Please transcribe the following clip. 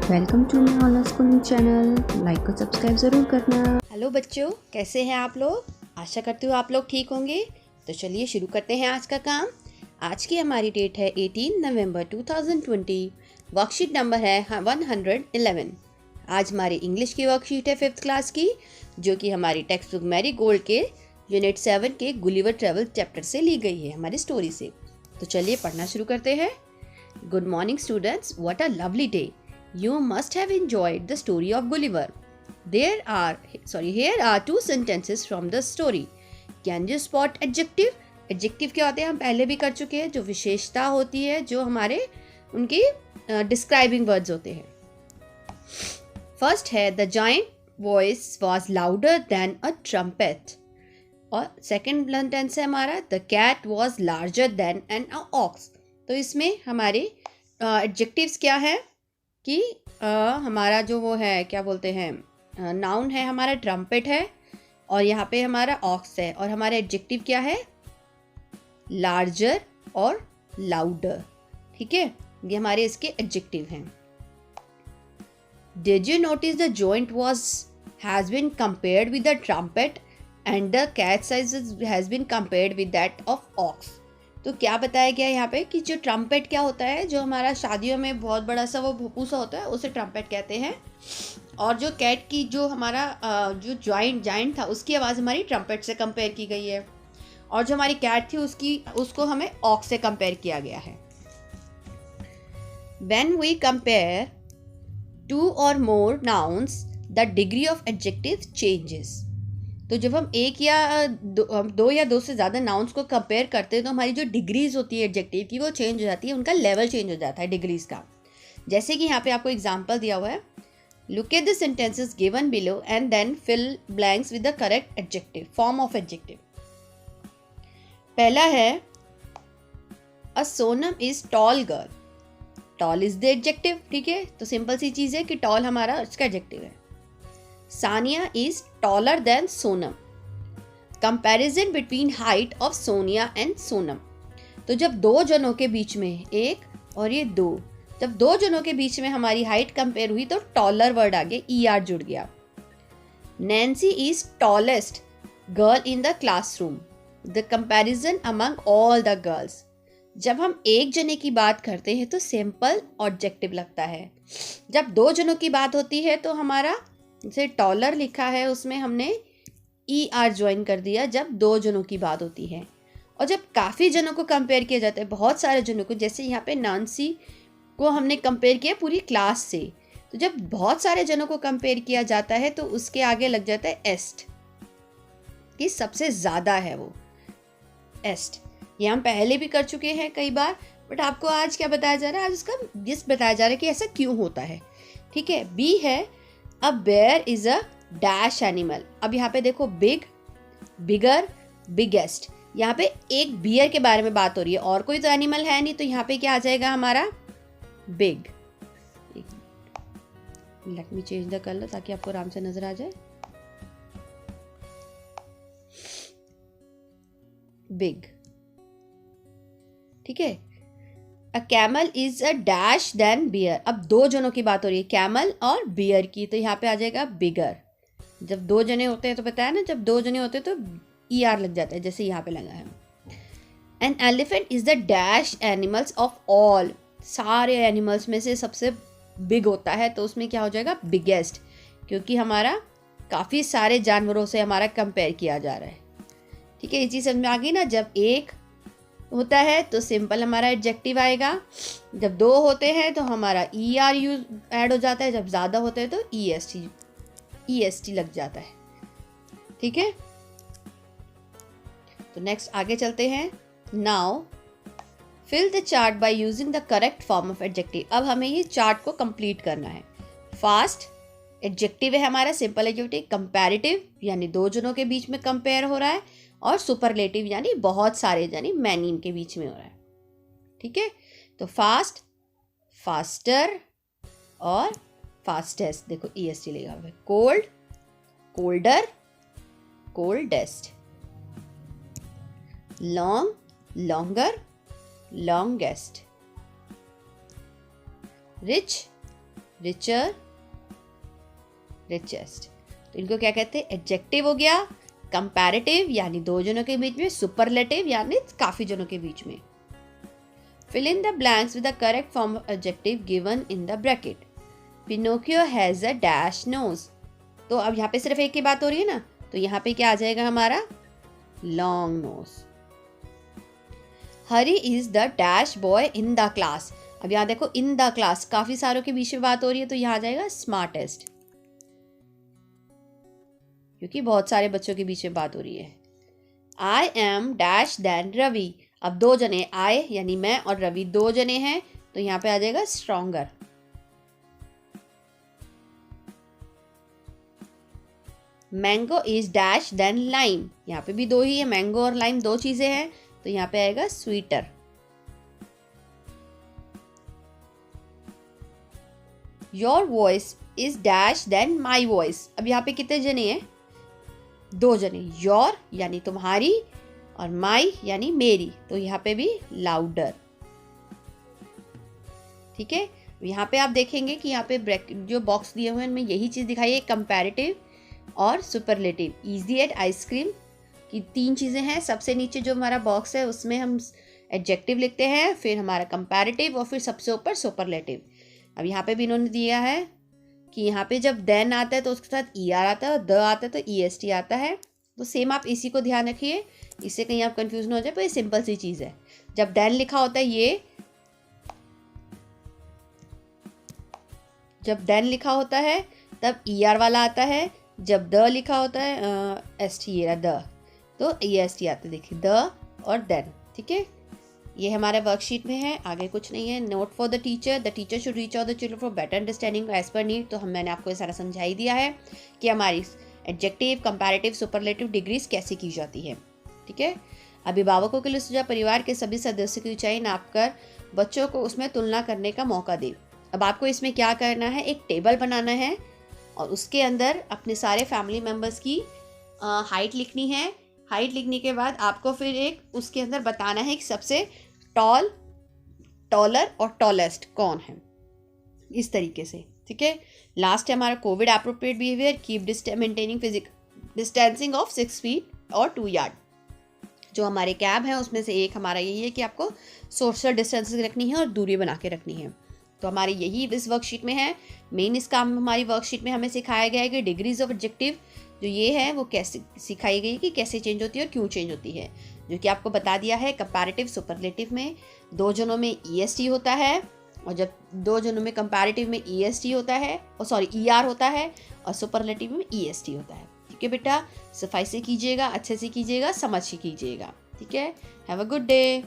Welcome to my online schooling channel. Like और subscribe ज़रूर करना। हेलो बच्चों, कैसे हैं आप लोग? आशा करती हूँ आप लोग ठीक होंगे। तो चलिए शुरू करते हैं आज का काम। आज की हमारी डेट है 18 नवंबर 2020। वर्कशीट नंबर है 111। आज हमारी इंग्लिश की वर्कशीट है 5th क्लास की, जो कि हमारी टेक्स्ट बुक मैरी गोल्ड के यूनिट 7 के गुलिवर ट्रेवल चैप्टर से ली गई है, हमारी स्टोरी से। तो चलिए पढ़ना शुरू करते हैं। Good morning students, what a lovely day. You must have enjoyed the story of Gulliver. Here are two sentences from the story. Can you spot adjective? Adjective क्या होते हैं हम पहले भी कर चुके हैं, जो विशेषता होती है, जो हमारे उनकी डिस्क्राइबिंग वर्ड्स होते हैं। फर्स्ट है the giant voice was louder than a trumpet. और सेकेंड सेंटेंस है हमारा the cat was larger than an ox. तो इसमें हमारे एडजेक्टिव्स क्या है कि हमारा जो वो है क्या बोलते हैं नाउन है हमारा ट्रम्पेट है, और यहाँ पे हमारा ऑक्स है, और हमारे एडजेक्टिव क्या है लार्जर और लाउडर। ठीक है, ये हमारे इसके एडजेक्टिव हैं। Did you notice the joint was has been compared with the trumpet and the cat size has been compared with that of ox. तो क्या बताया गया यहाँ पे कि जो ट्रम्पेट क्या होता है, जो हमारा शादियों में बहुत बड़ा सा वो भोपू सा होता है, उसे ट्रम्पेट कहते हैं। और जो कैट की जो हमारा जो जाइंट था, उसकी आवाज़ हमारी ट्रम्पेट से कंपेयर की गई है, और जो हमारी कैट थी उसको हमें ऑक्स से कंपेयर किया गया है। व्हेन वी कंपेयर टू और more nouns the degree of adjective changes. तो जब हम एक या दो या दो से ज़्यादा नाउन्स को कंपेयर करते हैं, तो हमारी जो डिग्रीज होती है एडजेक्टिव की, वो चेंज हो जाती है, उनका लेवल चेंज हो जाता है डिग्रीज का। जैसे कि यहाँ पे आपको एग्जांपल दिया हुआ है, look at the sentences given below and then fill blanks with the correct adjective form of adjective. पहला है a Sonam is tall girl. Tall is the adjective. ठीक है, तो सिंपल सी चीज़ है कि टॉल हमारा उसका एडजेक्टिव है। Sania is taller than Sonam. Comparison between height of Sonia and Sonam. तो जब दो जनों के बीच में, एक और ये दो, जब दो जनों के बीच में हमारी हाइट कंपेयर हुई, तो टॉलर वर्ड आगे ER जुड़ गया। Nancy is tallest girl in the classroom. The comparison among all the girls. जब हम एक जने की बात करते हैं तो सिंपल ऑब्जेक्टिव लगता है। जब दो जनों की बात होती है तो हमारा जैसे टॉलर लिखा है उसमें हमने ER ज्वाइन कर दिया जब दो जनों की बात होती है। और जब काफ़ी जनों को कंपेयर किया जाता है, बहुत सारे जनों को, जैसे यहाँ पे नांसी को हमने कंपेयर किया पूरी क्लास से, तो जब बहुत सारे जनों को कंपेयर किया जाता है तो उसके आगे लग जाता है एस्ट, कि सबसे ज़्यादा है वो एस्ट। ये हम पहले भी कर चुके हैं कई बार, बट आपको आज क्या बताया जा रहा है, आज उसका जिस बताया जा रहा है कि ऐसा क्यों होता है। ठीक है, बी है a bear is a dash animal. अब यहाँ पे देखो बिग, बिगर, बिगेस्ट, यहाँ पे एक बियर के बारे में बात हो रही है, और कोई तो एनिमल है नहीं, तो यहाँ पे क्या आ जाएगा हमारा big. Let me change the colour ताकि आपको आराम से नजर आ जाए। बिग। ठीक है, a camel is a dash than bear. अब दो जनों की बात हो रही है, कैमल और बियर की, तो यहाँ पे आ जाएगा बिगर। जब दो जने होते हैं तो बताया ना, जब दो जने होते हैं तो ER लग जाता है, जैसे यहाँ पे लगा है। An elephant is the dash animals of all. सारे एनिमल्स में से सबसे बिग होता है, तो उसमें क्या हो जाएगा बिगेस्ट, क्योंकि हमारा काफ़ी सारे जानवरों से हमारा कंपेयर किया जा रहा है। ठीक है, ये चीज़ समझ में आ गई ना। जब एक होता है तो सिंपल हमारा एडजेक्टिव आएगा, जब दो होते हैं तो हमारा ER यूज ऐड हो जाता है, जब ज़्यादा होते हैं तो EST लग जाता है। ठीक है, तो नेक्स्ट आगे चलते हैं। Now fill the chart by using the correct form of adjective. अब हमें ये चार्ट को कंप्लीट करना है। फास्ट एडजेक्टिव है हमारा, सिंपल एडजेक्टिव। कंपैरेटिव यानी दो जनों के बीच में कंपेयर हो रहा है, और सुपरलेटिव यानी बहुत सारे, यानी मैनी के बीच में हो रहा है। ठीक है, तो फास्ट, फास्टर और फास्टेस्ट, देखो EST लगा हुआ है। Cold, colder, coldest. Long, longer, longest. Rich, richer, richest. तो इनको क्या कहते हैं? एडजेक्टिव हो गया, कंपैरेटिव यानी दो जनों के बीच में, सुपरलेटिव यानी काफी जनों के बीच में। Fill in the blanks with the correct form of adjective given in the bracket. Pinocchio has a dash nose. तो अब यहाँ पे सिर्फ एक की बात हो रही है ना, तो यहाँ पे क्या आ जाएगा हमारा? Long nose. Hari is the dash boy in the class. अब यहाँ देखो in the class, काफी सारों के बीच में बात हो रही है, तो यहाँ आ जाएगा smartest, क्योंकि बहुत सारे बच्चों के बीच में बात हो रही है। I am dash than Ravi. अब दो जने, आए यानी मैं और रवि दो जने हैं, तो यहाँ पे आ जाएगा stronger. Mango is dash than lime, यहाँ पे भी दो ही है, मैंगो और लाइम दो चीजें हैं, तो यहाँ पे आएगा sweeter. Your voice is dash than my voice. अब यहाँ पे कितने जने हैं? दो जने। योर यानी तुम्हारी और माई यानी मेरी, तो यहाँ पे भी लाउडर। ठीक है, यहाँ पे आप देखेंगे कि यहाँ पे जो बॉक्स दिए हुए हैं उनमें यही चीज़ दिखाई है, कंपैरेटिव और सुपरलेटिव। इजी एट आइसक्रीम की तीन चीज़ें हैं। सबसे नीचे जो हमारा बॉक्स है उसमें हम एडजेक्टिव लिखते हैं, फिर हमारा कंपैरेटिव और फिर सबसे ऊपर सुपरलेटिव। अब यहाँ पे भी इन्होंने दिया है कि यहाँ पे जब देन आता है तो उसके साथ ER आता है और द आता है तो EST आता है। तो सेम आप इसी को ध्यान रखिए, इससे कहीं आप कंफ्यूज ना हो जाए। पर ये सिंपल सी चीज़ है। जब देन लिखा होता है जब देन लिखा होता है तब ER वाला आता है। जब द लिखा होता है ST द, तो EST आता है। देखिए द और देन। ठीक है, ये हमारे वर्कशीट में है, आगे कुछ नहीं है। Note for the teacher should reach out the children for better understanding as per need. तो मैंने आपको ये सारा समझा ही दिया है कि हमारी एडजेक्टिव, कंपैरेटिव, सुपरलेटिव डिग्रीज कैसे की जाती है। ठीक है, अभिभावकों के लिए सुझाव, परिवार के सभी सदस्यों की ऊंचाई नापकर बच्चों को उसमें तुलना करने का मौका दे। अब आपको इसमें क्या करना है? एक टेबल बनाना है और उसके अंदर अपने सारे फैमिली मेम्बर्स की हाइट लिखनी है। हाइट लिखने के बाद आपको फिर एक उसके अंदर बताना है कि सबसे टॉलर और टॉलेस्ट कौन है, इस तरीके से। ठीक है, लास्ट है हमारा Covid appropriate behaviour, keep maintaining physical distancing of 6 feet और 2 यार्ड। जो हमारे कैब है उसमें से एक हमारा यही है कि आपको सोशल डिस्टेंसिंग रखनी है और दूरी बना के रखनी है। तो हमारे यही इस वर्कशीट में है। मेन इस काम हमारी वर्कशीट में हमें सिखाया गया है कि डिग्रीज ऑफ एडजेक्टिव जो ये है वो कैसे सिखाई गई कि कैसे चेंज होती है और क्यों चेंज होती है, जो कि आपको बता दिया है। कंपैरेटिव सुपरलेटिव में दो जनों में EST होता है, और जब दो जनों में कंपैरेटिव में EST होता है, और सॉरी ER होता है, और सुपरलेटिव में EST होता है। ठीक है बेटा, सफाई से कीजिएगा, अच्छे से कीजिएगा, समझ के कीजिएगा। ठीक है, हैव अ गुड डे।